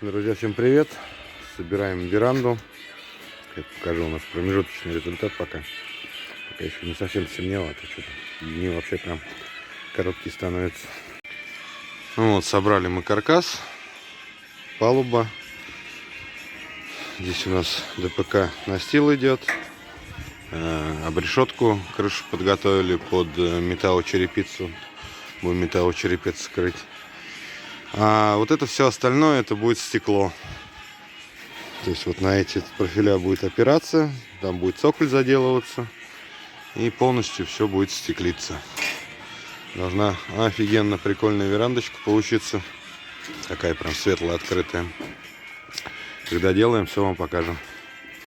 Друзья, всем привет! Собираем веранду. Я покажу, у нас промежуточный результат пока. Пока еще не совсем стемнело, а то что-то дни вообще прям короткие становятся. Ну вот, собрали мы каркас, палуба. Здесь у нас ДПК настил идет. Обрешетку крышу подготовили под металлочерепицу. Будем металлочерепицу скрыть. А вот это все остальное, это будет стекло. То есть вот на эти профиля будет опираться, там будет цоколь заделываться. И полностью все будет стеклиться. Должна офигенно прикольная верандочка получиться. Такая прям светлая, открытая. Когда делаем, все вам покажем.